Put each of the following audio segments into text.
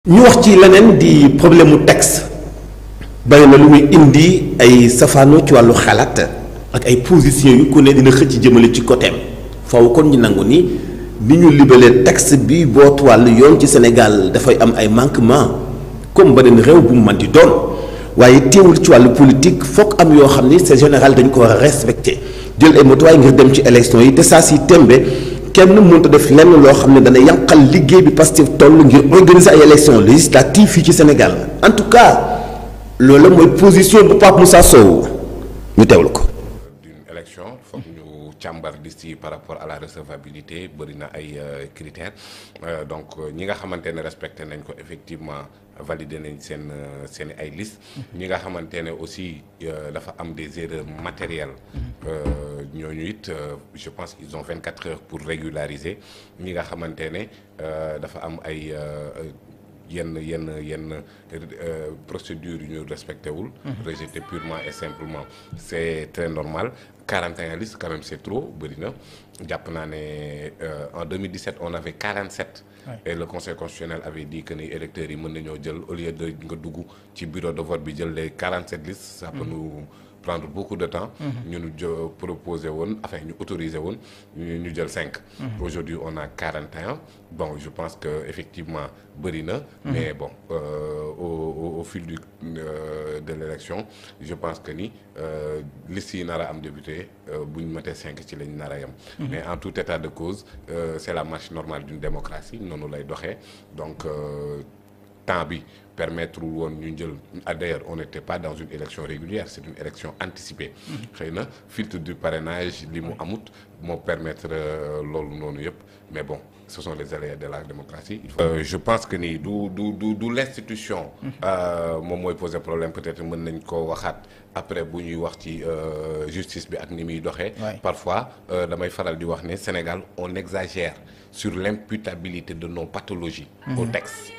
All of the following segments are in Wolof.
ñu wax ci leneen di problème mu texte bari na lu muy indi ay safaano ci wàllu xalaat ak ay position yu ku ne dina xëcc jëmale ci côté faaw kon ñu nangu ni ñu libalee texte bi boot wàllu yoon ci Sénégal dafay am ay manquement comme beneen réew bu mu mën di doon waaye teewul ci wàllu politique foog am yoo xam ni c'est général dañ ko war a respecté jël ay motuwaay ngir dem ci élection yi te saa si tembe kenn mënut a def lenn loo xam ne dana yànqal liggéey bi Pastef toll ngir organiser ay élections législatives fii ci Sénégal en tout cas loolu mooy position bu Pape Moussa Sow ñu teewlu ko. d'une élection foog ñu càmbar liste yi par rapport à la recevabilité bëri na ay critères donc ñi nga xamante ne respecté nañ ko effectivement validé nañ seen ay liste ñi nga xamante ne aussi dafa am des erreurs matérielles ñooñu it je pense qu'ils ont 24 heures pour régulariser ñi nga xamante ne dafa am ay yenn procédures yu ñu respecté wul rejeté purement et simplement c'est très normal 41 listes quand même c'est trop bëri na jàpp naa ne en 2017 on avait 47 et le conseil constitutionnel avait dit que ni électeurs yi mën nañoo jël au lieu de nga dugg ci bureau de vote bi jël les 47 listes ça peut nous prendre beaucoup de temps ñu proposé woon enfin ñu autorisé woon ñu jël 5 aujourd'hui on a 41 bon je pense que effectivement bëri na mais bon au fil de l'élection je pense que ni liste yi nar a am député bu ñu matee 5 ci lañ nar a yem mais en tout état de cause c'est la marche normale d'une démocratie noonu lay doxee donc temps bi permettre woon ñu jël d'ailleurs on n'était pas dans une élection régulière c'est une élection anticipée xëy na filtre du parrainage li mu amut moo permettre loolu noonu yëpp mais bon ce sont les aléas de la démocratie je pense que ni du l'institution moom mooy poser problème peut-être mën nañ koo waxaat après bu ñuy wax ci justice bi ak ni muy doxee parfois damay faral di wax ne Sénégal on exagère sur l'imputabilité de nos pathologies au texte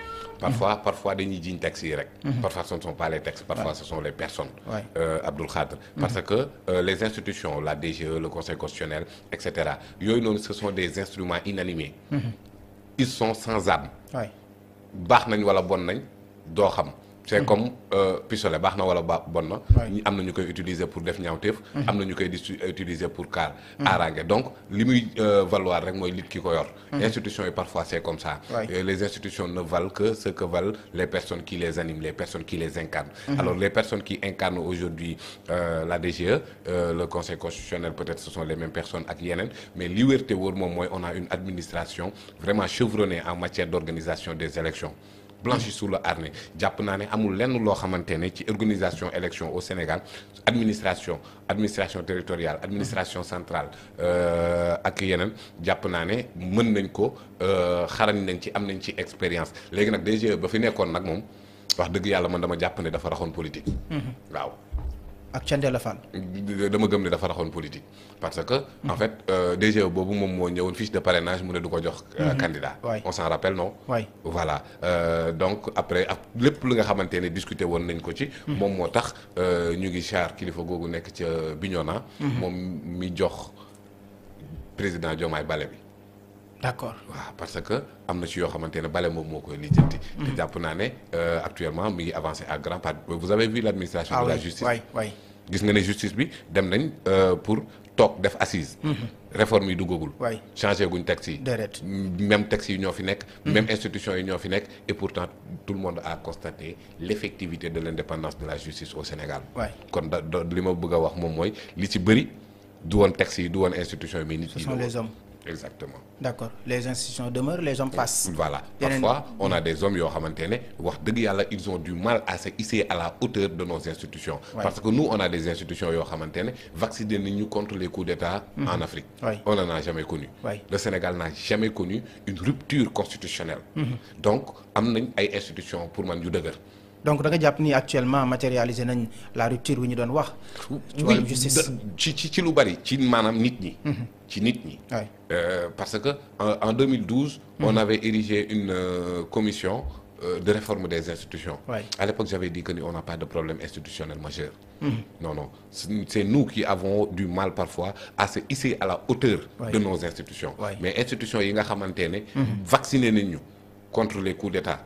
parfois dañuy jiñ textes yi rek parfois ce ne sont pas les textes parfois ce sont les personnes Abdoul Khadr parce que les institutions la DGE le Conseil constitutionnel etc yooyu noonu ce sont des instruments inanimés ils sont sans âme baax nañ wala bon nañ doo xam c'est comme pistolet baax na wala bon na am na ñu koy utiliser pour def ñaawteef am na ñu koy utiliser pour kaar aaraange donc li muy valoir rek mooy lit ki ko yor institutions yi parfois c'est comme ça les institutions ne valent que ce que valent les personnes qui les animent les personnes qui les incarnent alors les personnes qui incarnent aujourd'hui la DGE le Conseil constitutionnel peut-être ce sont les mêmes personnes ak yeneen mais li wér te wóor moom mooy on a une administration vraiment chevronnée en matière d'organisation des élections blanchi sous le harnais jàpp naa ne amul lenn loo xamante ne ci organisation élection au Sénégal administration territoriale administration centrale ak yeneen jàpp naa ne mën nañ ko xarañ nañ ci am nañ ci expérience léegi nag DGE ba fi nekkoon nag moom wax dëgg yàlla man dama jàpp ne dafa raxoon politique waaw ak Thiendella Fall dama gëm ne dafa raxoon politique parce que en fait DGE boobu moom moo ñëwoon fiche de parrainage mu ne du ko jox candidat on s'en rappelle non voilà donc après ak lépp lu nga xamante ne discuter woon nañ ko ci moom moo tax ñu ngi char kilifa googu nekk ca Bignona moom mi jox président Diomaye bale bi d'accord waaw parce que am na ci yoo xamante ne bale moom moo koy lijjanti te jàpp naa ne actuellement mi ngi avancé à grands pas vous avez vu l'administration de la justice gis nga ne justice bi dem nañ pour toog def assise réforme yi duggagul changé guñ texte yi même texte yi ñoo fi nekk même institution yi ñoo fi nekk et pourtant tout le monde a constaté l'effectivité de l'indépendance de la justice au Sénégal kon li ma bëgg a wax moom mooy li ci bëri du woon texte yi du woon institution yi mais nit yi ce sont les hommes exactement d'accord les institutions demeurent les hommes passent voilà parfois on a des hommes yoo xamante ne wax dëgg yàlla ils ont du mal à se hisser à la hauteur de nos institutions parce que nous on a des institutions yoo xamante ne vacciné nañu contre les coups d'État en Afrique on n'en a jamais connu le Sénégal n'a jamais connu une rupture constitutionnelle donc am nañ ay institutions pour man yu dëgër donc da nga jàpp ni actuellement matérialisé nañ la rupture wi ñu doon wax ci wàllum justice ci lu bari ci maanaam nit ñi ci nit ñi parce que en 2012 on avait érigé une commission de réforme des institutions à l'époque j'avais dit que ni on n'a pas de problème institutionnel majeur non c'est nous qui avons du mal parfois à se hisser à la hauteur de nos institutions mais institutions yi nga xamante ne vacciné nañ ñu contre les coups d'État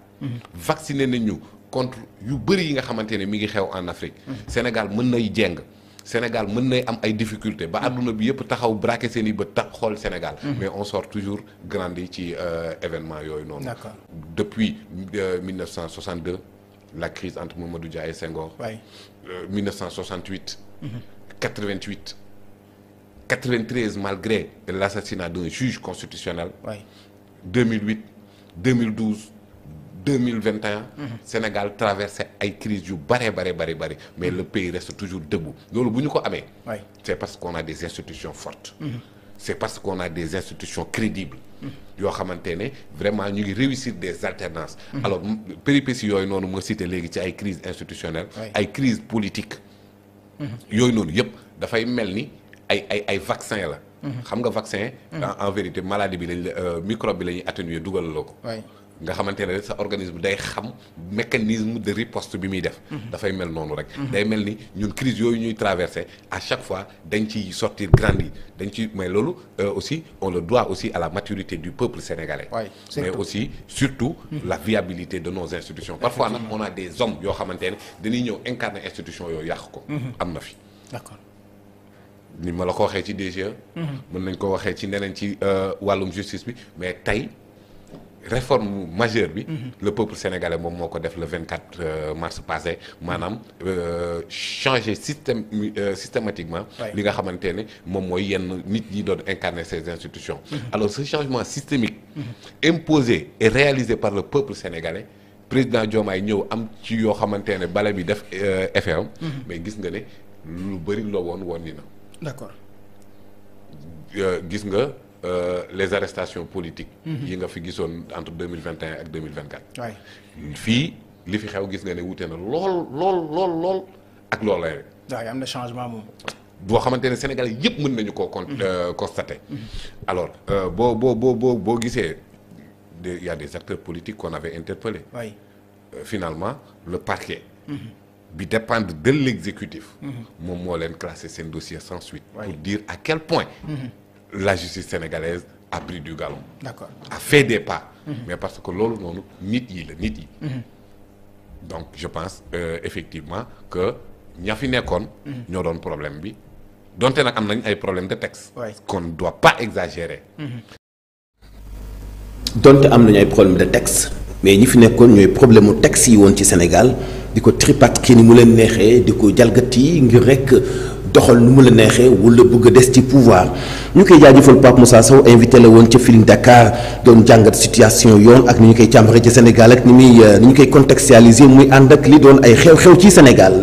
vacciné nañu contre yu bëri yi nga xamante ne mi ngi xew en Afrique. Sénégal mën nay jeng. Sénégal mën nay am ay difficultés ba àdduna bi yëpp taxaw braqué seen i bët xool Sénégal. mais on sort toujours grandi ci événement yooyu noonu. D'accord. Depuis 1962 la crise entre Mamadou Dia et Senghor. 1968. 88. 93 malgré l'assassinat d'un juge constitutionnel. 2008 2012 2021. Sénégal traversé ay crises yu bare mais le pays reste toujours debout loolu bu ñu ko amee. c'est parce qu'on a des institutions fortes. c'est parce qu'on a des institutions crédibles. yoo xamante ne vraiment ñu ngi réussir des alternances. alors péripéties yooyu noonu ma cité léegi ci ay crises institutionnelles. ay crises politiques. yooyu noonu yëpp dafay mel ni ay vaccin la. xam nga vaccin. en vérité maladie bi microbe bi la ñuy atténuer dugal la ko. nga xamante ne sa organisme day xam mécanisme de riposte bi muy def. dafay mel noonu rek. day mel ni ñun crise yooyu ñuy traverser à chaque fois dañ ciy sortir grandi dañ ci mais loolu aussi on le doit aussi à la maturité du peuple sénégalais. mais aussi surtout la viabilité de nos institutions. Parfois nag on a des hommes yoo xamante ne dañuy ñëw incarner institution yooyu yàq ko. am na fi. D'accord. ni ma la ko waxee ci DGE. mën nañ ko waxee ci neneen ci wàllum justice bi mais tey. réforme majeure bi. le peuple sénégalais moom moo ko def le 24 mars passé maanaam changer systématiquement. li nga xamante ne moom mooy yenn nit ñi doon incarner ces institutions. alors ce changement systémique. imposé et réalisé par le peuple sénégalais président Diomaye ñëw am ci yoo xamante ne bale bi def effet am. mais gis nga ne lu bëri loo woon ni na. D'accord. gis nga. Les arrestations politiques. yi nga fi gisoon entre 2021 ak 2024. fii li fi xew gis nga ne wute na lool ak loolu la rek. waaw am na changement moom. boo xamante ne Sénégal yëpp mën nañu koo constater. alors boo gisee il y a des acteurs politiques qu'on avait interpellés. Finalement le parquet. bi dépendre de l'exécutif. moom moo leen classé seen dossier sans suite. pour dire à quel point. la justice sénégalaise a pris du galon. D'accord. A fait des pas. mais parce que loolu noonu nit yi. donc je pense effectivement que ña fi nekkoon. ñoo doon problème bi donte nag am nañ ay problème de texte. qu'on ne doit pas exagérer. donte am nañu ay problème de texte mais ñi fi nekkoon ñooy problème mu texte yi woon ci Sénégal di ko tripatouiller ni mu leen neexee di ko jalgati ngir rek. doxal nu mu la neexee wala bëgg a des ci pouvoir ñu koy jaajëfal Pape Moussa Sow invité la woon ca Feeling Dakar doon jàngat situation yoon ak ni ñu koy càmbaree ci Sénégal ak ni ñu koy contextualiser muy ànd ak li doon ay xew-xew ci Sénégal.